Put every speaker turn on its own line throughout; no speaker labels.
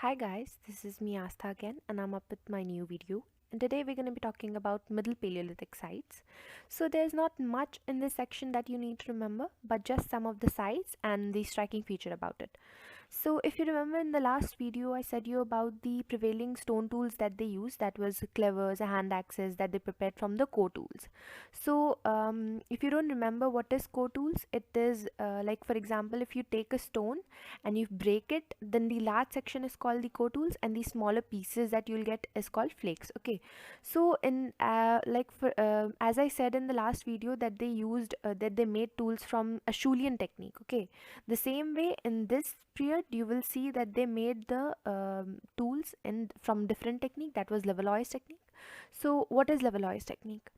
Hi guys, this is me Aastha again and I'm up with my new video. And today we're going to be talking about Middle Paleolithic sites. So there's not much in this section that you need to remember, but just some of the sites and the striking feature about it. So if you remember in the last video, I said you about the prevailing stone tools that they use. That was clevers, hand axes that they prepared from the core tools. So if you don't remember what is core tools, it is like for example, if you take a stone and you break it, then the large section is called the core tools, and the smaller pieces that you'll get is called flakes. Okay, so in like for as I said in the last video that they used that they made tools from a Schulian technique. Okay, the same way in this period you will see that they made the tools in from different technique, that was Levallois technique. So what is Levallois technique?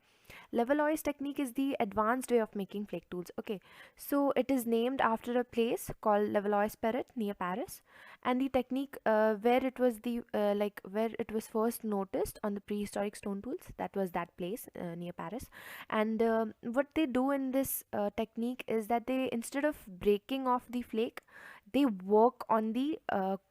Levallois technique is the advanced way of making flake tools. Okay, so it is named after a place called Levallois Perret near Paris, and the technique where it was the where it was first noticed on the prehistoric stone tools, that was that place near Paris. And what they do in this technique is that they, instead of breaking off the flake, they work on the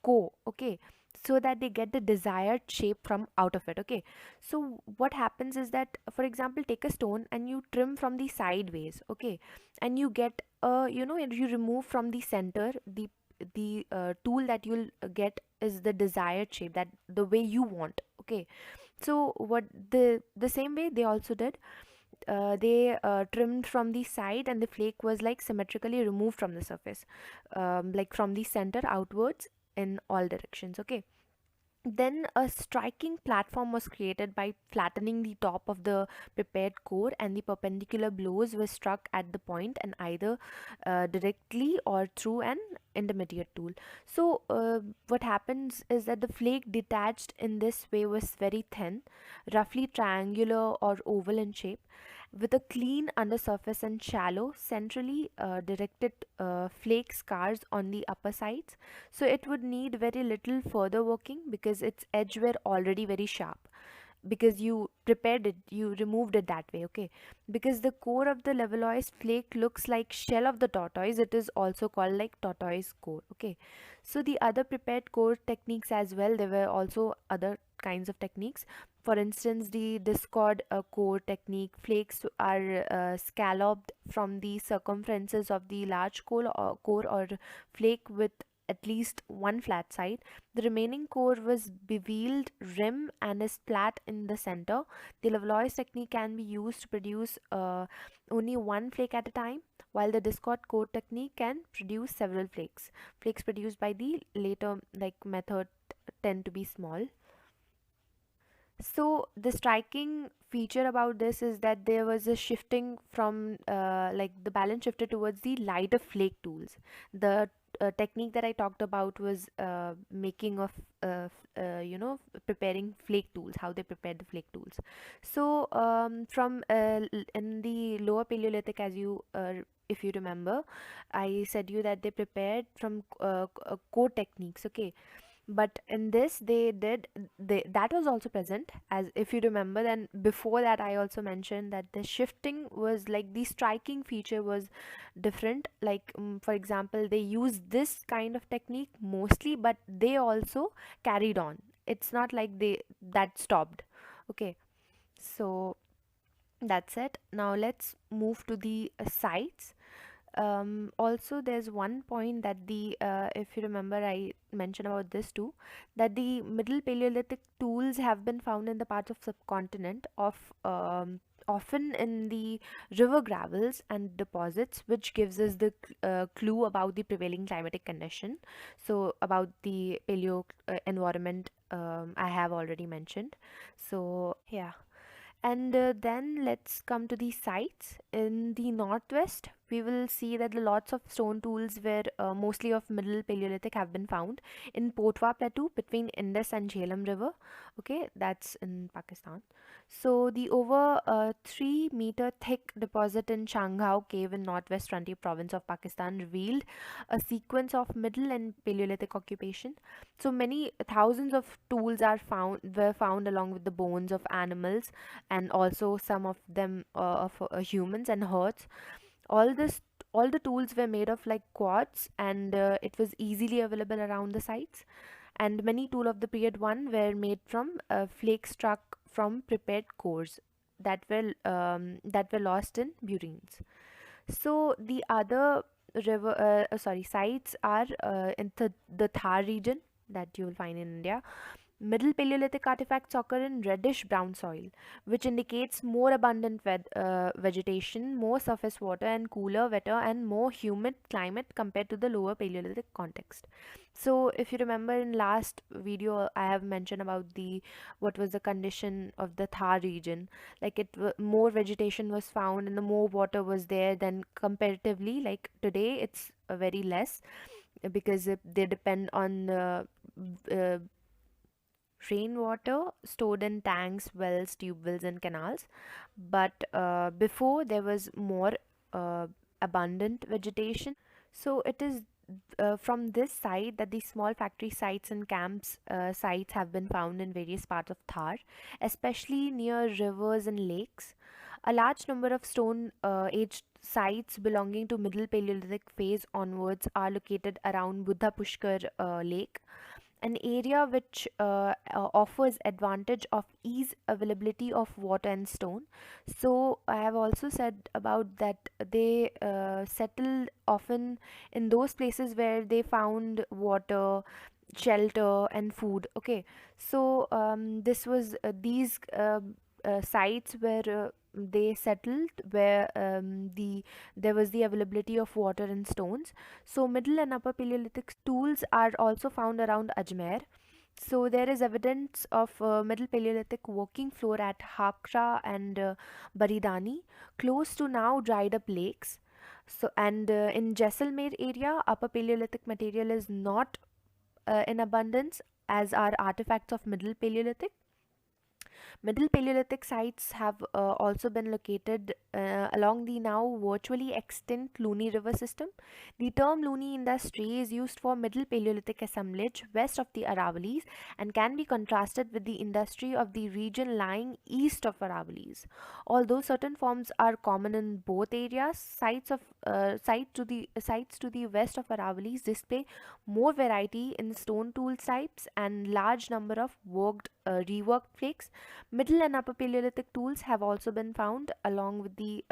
core. Okay, so that they get the desired shape from out of it. Okay, so what happens is that, for example, take a stone and you trim from the sideways. Okay, and you get you remove from the center the tool that you'll get is the desired shape, that the way you want. Okay, so what the same way they also did, they trimmed from the side, and the flake was like symmetrically removed from the surface, like from the center outwards in all directions. Okay, then a striking platform was created by flattening the top of the prepared core, and the perpendicular blows were struck at the point and either directly or through an intermediate tool. So what happens is that the flake detached in this way was very thin, roughly triangular or oval in shape, with a clean undersurface and shallow centrally directed flake scars on the upper sides. So it would need very little further working because its edge were already very sharp, because you prepared it, you removed it that way. Okay, because the core of the Levallois flake looks like shell of the tortoise, it is also called like tortoise core. Okay, so the other prepared core techniques as well, there were also other kinds of techniques. For instance, the discord core technique, flakes are scalloped from the circumferences of the large core or flake with at least one flat side. The remaining core was beveled rim and is flat in the center. The Levallois technique can be used to produce only one flake at a time, while the discord core technique can produce several flakes. Flakes produced by the later method tend to be small. So the striking feature about this is that there was a shifting from like the balance shifted towards the lighter flake tools. The technique that I talked about was making of preparing flake tools, how they prepared the flake tools. So from in the lower Paleolithic, as you if you remember, I said you that they prepared from core techniques. Okay, but in this that was also present, as if you remember. Then before that I also mentioned that the shifting was like the striking feature was different. Like for example, they used this kind of technique mostly, but they also carried on. It's not like they that stopped. Okay, so that's it. Now let's move to the sites. Also there's one point that the if you remember I mentioned about this too, that the middle Paleolithic tools have been found in the parts of subcontinent of often in the river gravels and deposits, which gives us the clue about the prevailing climatic condition. So about the paleo environment, I have already mentioned. So yeah, and then let's come to the sites. In the northwest, we will see that the lots of stone tools were mostly of Middle Paleolithic have been found in Potwa Plateau between Indus and Jhelum River. Okay, that's in Pakistan. So the over 3 meter thick deposit in Changhao Cave in northwest frontier province of Pakistan revealed a sequence of Middle and Paleolithic occupation. So many thousands of tools were found along with the bones of animals, and also some of them of humans and herds. all this all the tools were made of like quartz, and it was easily available around the sites. and many tools of the period 1 were made from flake struck from prepared cores that were lost in burines. So the other sites are in the Thar region that you will find in India. Middle Paleolithic artifacts occur in reddish brown soil, which indicates more abundant vegetation, more surface water, and cooler, wetter, and more humid climate compared to the lower Paleolithic context. So, if you remember in last video, I have mentioned about the what was the condition of the Thar region. Like more vegetation was found, and the more water was there than comparatively. Like today, it's very less because they depend on uh, rainwater stored in tanks, wells, tube wells, and canals. But before there was more uh, abundant vegetation. So it is from this site that the small factory sites and camps sites have been found in various parts of Thar, especially near rivers and lakes. A large number of stone aged sites belonging to Middle Paleolithic phase onwards are located around Buddha Pushkar Lake, an area which offers advantage of ease availability of water and stone. So I have also said about that they settled often in those places where they found water, shelter, and food. Okay, so this was these sites where they settled where there was the availability of water and stones. So middle and upper Paleolithic tools are also found around Ajmer. So there is evidence of middle Paleolithic working floor at Hakra and Baridani, close to now dried up lakes. So and in Jaisalmer area, upper Paleolithic material is not in abundance, as are artifacts of middle Paleolithic. Middle Paleolithic sites have also been located along the now virtually extinct Luni River system. The term Luni industry is used for Middle Paleolithic assemblage west of the Aravallis and can be contrasted with the industry of the region lying east of Aravallis. Although certain forms are common in both areas, sites to the west of Aravallis display more variety in stone tool types and large number of reworked flakes. Middle and upper Paleolithic tools have also been found along the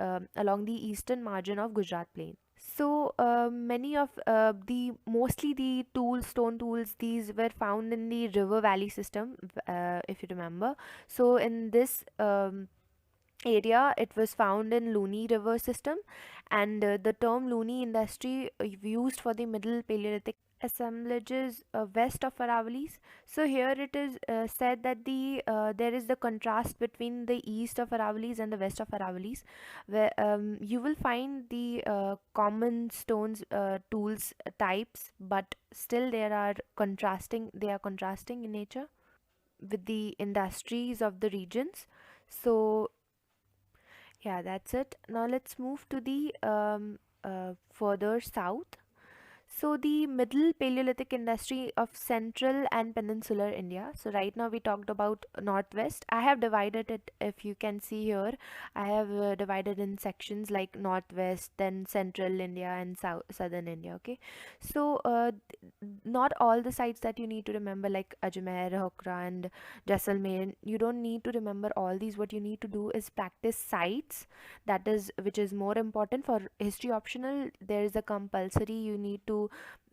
eastern margin of Gujarat plain. So many of the mostly the stone tools, these were found in the river valley system, if you remember. So in this area, it was found in Luni River system, and the term Luni industry used for the Middle Paleolithic assemblages west of Aravallis. So here it is said that there is the contrast between the east of Aravallis and the west of Aravallis, where you will find the common stones tools types, but still there are contrasting. They are contrasting in nature with the industries of the regions. So yeah, that's it. Now let's move to the further south. So the middle Paleolithic industry of central and peninsular India. So right now we talked about northwest. I have divided it, if you can see here, I have divided in sections like northwest, then central India and southern India. Okay, so not all the sites that you need to remember, like Ajmer, Hokra, and Jaisalmer. You don't need to remember all these. What you need to do is practice sites. That is, which is more important. For history optional, there is a compulsory. You need to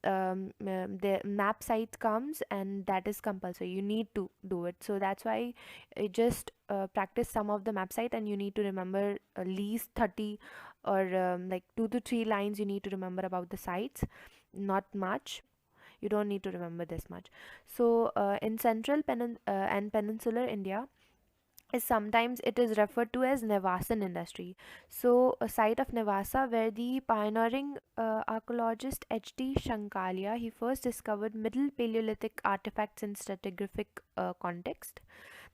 the map site comes, and that is compulsory. You need to do it. So that's why I just practice some of the map site, and you need to remember at least 30 or like 2 to 3 lines. You need to remember about the sites, not much. You don't need to remember this much. So in central and peninsular India, is sometimes it is referred to as Nevasan industry. So a site of Nevasa where the pioneering archaeologist H.T. Shankalia, he first discovered middle Paleolithic artifacts in stratigraphic context.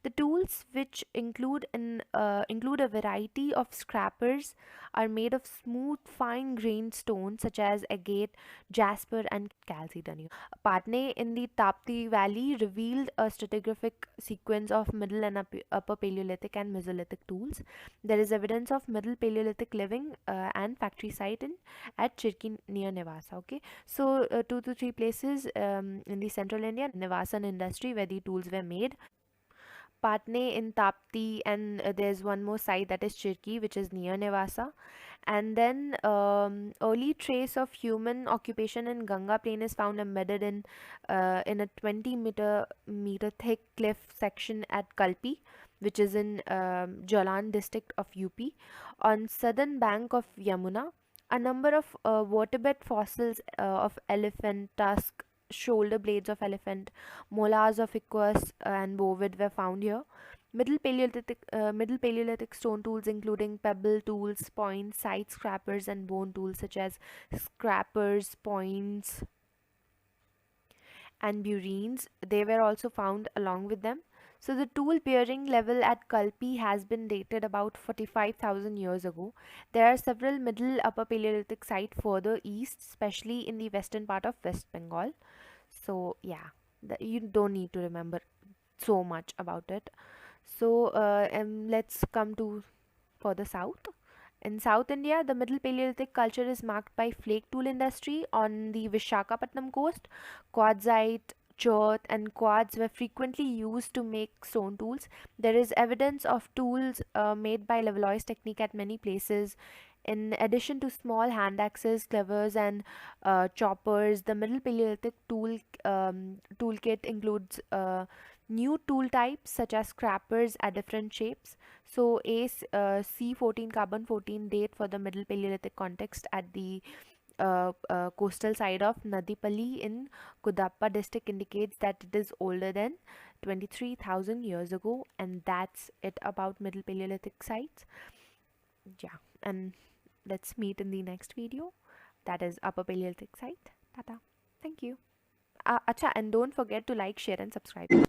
The tools, which include a variety of scrapers, are made of smooth, fine-grained stones such as agate, jasper, and chalcedony. Patne in the Tapti Valley revealed a stratigraphic sequence of Middle and Upper Paleolithic and Mesolithic tools. There is evidence of Middle Paleolithic living and factory site at Chirki near Nevasa. Okay, so 2 to 3 places in the central India, Nevasan industry, where the tools were made. Patne in Tapti, and there's one more site that is Chirki, which is near Nevasa. And then early trace of human occupation in Ganga plain is found embedded in a 20 meter thick cliff section at Kalpi, which is in Jalan district of UP. On southern bank of Yamuna, a number of vertebrate fossils of elephant tusk, shoulder blades of elephant, molars of equus and bovid were found here. Middle Paleolithic stone tools, including pebble tools, points, side scrapers, and bone tools such as scrapers, points, and burines, they were also found along with them. So the tool bearing level at Kalpi has been dated about 45,000 years ago. There are several Middle Upper Paleolithic sites further east, especially in the western part of West Bengal. So yeah, you don't need to remember so much about it. So let's come to for the south. In South India, the Middle Paleolithic culture is marked by flake tool industry on the Vishakhapatnam coast. Quartzite, chert, and quartz were frequently used to make stone tools. There is evidence of tools made by Levallois technique at many places. In addition to small hand axes, clevers, and choppers, the Middle Paleolithic toolkit includes new tool types such as scrapers at different shapes. So C14 carbon 14 date for the Middle Paleolithic context at the coastal side of Nadipalli in Kudappa district indicates that it is older than 23,000 years ago. And that's it about Middle Paleolithic sites. Yeah, and let's meet in the next video, that is Upper Paleolithic site. Tata. Thank you. Acha, and don't forget to like, share, and subscribe.